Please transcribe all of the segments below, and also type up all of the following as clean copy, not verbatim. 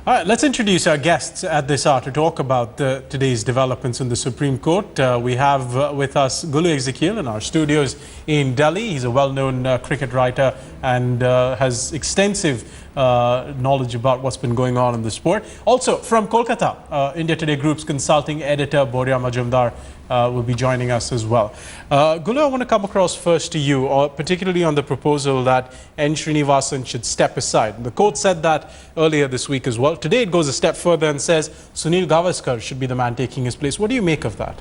All right, let's introduce our guests at this hour to talk about today's developments in the Supreme Court. We have with us Gulu Ezekeil in our studios in Delhi. He's a well-known cricket writer and has extensive knowledge about what's been going on in the sport. Also from Kolkata, India Today Group's consulting editor Boria Majumdar will be joining us as well. Gulu, I want to come across first to you, particularly on the proposal that N Srinivasan should step aside. The court said that earlier this week as well. Today it goes a step further and says Sunil Gavaskar should be the man taking his place. What do you make of that?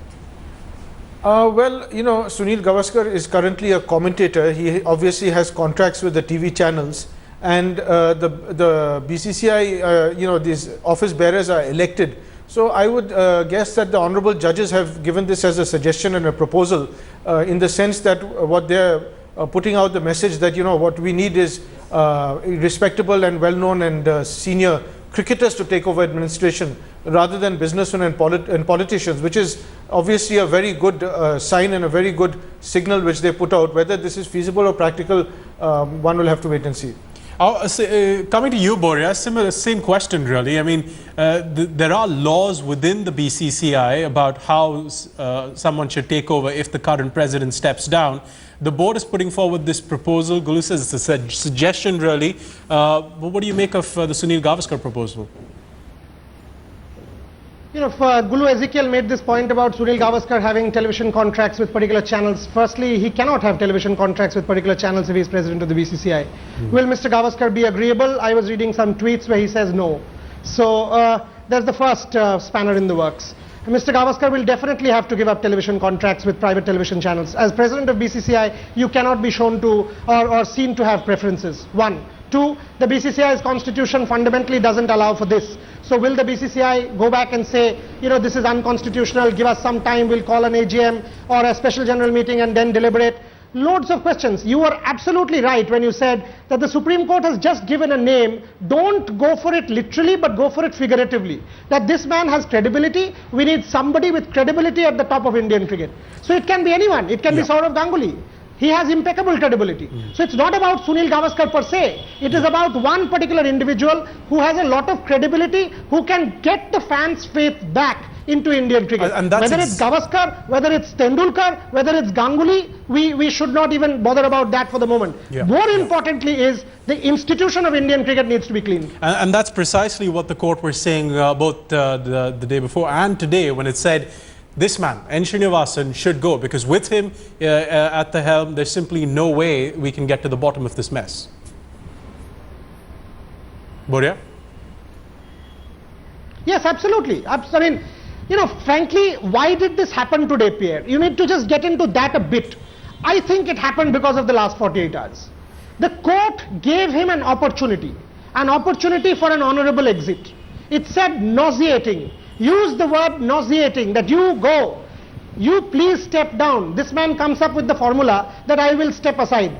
Well, you know, Sunil Gavaskar is currently a commentator. He obviously has contracts with the TV channels, and the BCCI, you know, these office bearers are elected. So I would guess that the honorable judges have given this as a suggestion and a proposal in the sense that what they're putting out the message that, you know, what we need is respectable and well-known and senior cricketers to take over administration rather than businessmen and politicians, which is obviously a very good sign and a very good signal which they put out. Whether this is feasible or practical, one will have to wait and see. Coming to you, Boria, same question really. I mean, there are laws within the BCCI about how someone should take over if the current president steps down. The board is putting forward this proposal. Gulu says it's a suggestion really. But what do you make of the Sunil Gavaskar proposal? You know, Gulu Ezekeil made this point about Sunil Gavaskar having television contracts with particular channels. Firstly, he cannot have television contracts with particular channels if he is president of the BCCI. Will Mr. Gavaskar be agreeable? I was reading some tweets where he says no. So that's the first spanner in the works. Mr. Gavaskar will definitely have to give up television contracts with private television channels. As president of BCCI, you cannot be shown to or seen to have preferences. One. Two, the BCCI's constitution fundamentally doesn't allow for this. So will the BCCI go back and say, you know, this is unconstitutional, give us some time, we'll call an AGM or a special general meeting and then deliberate? Loads of questions. You were absolutely right when you said that the Supreme Court has just given a name. Don't go for it literally, but go for it figuratively. That this man has credibility. We need somebody with credibility at the top of Indian cricket. So it can be anyone. It can be Sourav Ganguly. He has impeccable credibility. So it's not about Sunil Gavaskar per se. It is about one particular individual who has a lot of credibility, who can get the fans' faith back into Indian cricket. Whether it's Gavaskar, whether it's Tendulkar, whether it's Ganguly, we should not even bother about that for the moment. More importantly is the institution of Indian cricket needs to be cleaned. And that's precisely what the court was saying both the day before and today when it said this man, N Srinivasan, should go, because with him at the helm, there's simply no way we can get to the bottom of this mess. Boria? Yes, absolutely. I mean, you know, frankly, why did this happen today, Pierre? You need to just get into that a bit. I think it happened because of the last 48 hours. The court gave him an opportunity for an honorable exit. It said nauseating. Use the word nauseating, that you go, you please step down. This man comes up with the formula that I will step aside.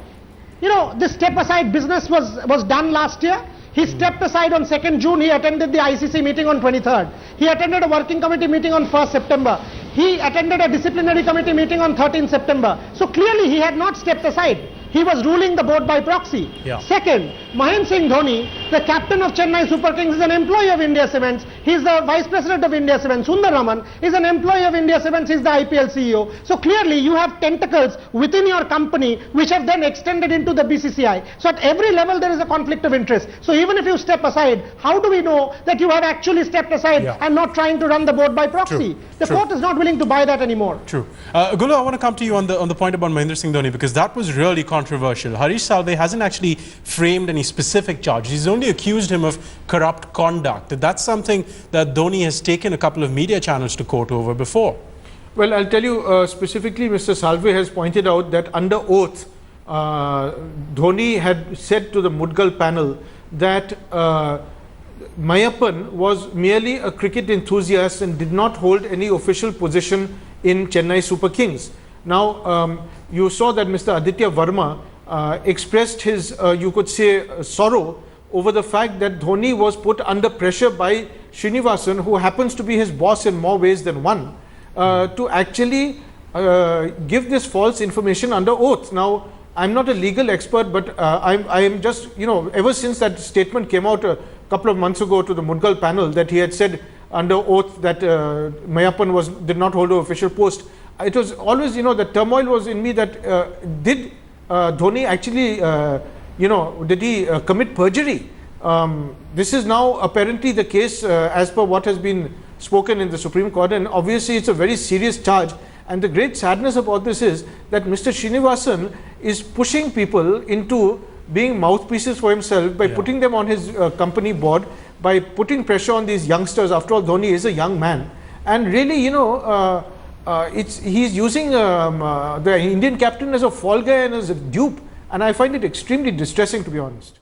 You know, this step aside business was done last year. He stepped aside on 2nd June. He attended the ICC meeting on 23rd. He attended a working committee meeting on 1st September. He attended a disciplinary committee meeting on 13th September. So clearly he had not stepped aside. He was ruling the board by proxy. Second, Mahendra Singh Dhoni, the captain of Chennai Super Kings, is an employee of India Cements. He is the vice president of India Cements. Sundar Raman is an employee of India Cements. He is the IPL CEO. So clearly you have tentacles within your company which have then extended into the BCCI. So at every level there is a conflict of interest. So even if you step aside, how do we know that you have actually stepped aside and not trying to run the board by proxy? The court is not willing to buy that anymore. True. Gulu, I want to come to you on the point about Mahendra Singh Dhoni, because that was really controversial. Harish Salve hasn't actually framed any specific charge. He's only accused him of corrupt conduct. That's something that Dhoni has taken a couple of media channels to court over before. Well, I'll tell you specifically, Mr. Salve has pointed out that under oath, Dhoni had said to the Mudgal panel that Mayappan was merely a cricket enthusiast and did not hold any official position in Chennai Super Kings. Now, you saw that Mr. Aditya Verma expressed his, you could say, sorrow over the fact that Dhoni was put under pressure by Srinivasan, who happens to be his boss in more ways than one, to actually give this false information under oath. Now, I'm not a legal expert, but I am just, you know, ever since that statement came out couple of months ago to the Mudgal panel that he had said under oath that Mayappan did not hold an official post. It was always, the turmoil was in me that did Dhoni actually, did he commit perjury? This is now apparently the case as per what has been spoken in the Supreme Court, and obviously it's a very serious charge. And the great sadness about this is that Mr. Srinivasan is pushing people into being mouthpieces for himself by putting them on his company board, by putting pressure on these youngsters. After all, Dhoni is a young man, and really, he's using the Indian captain as a fall guy and as a dupe, and I find it extremely distressing, to be honest.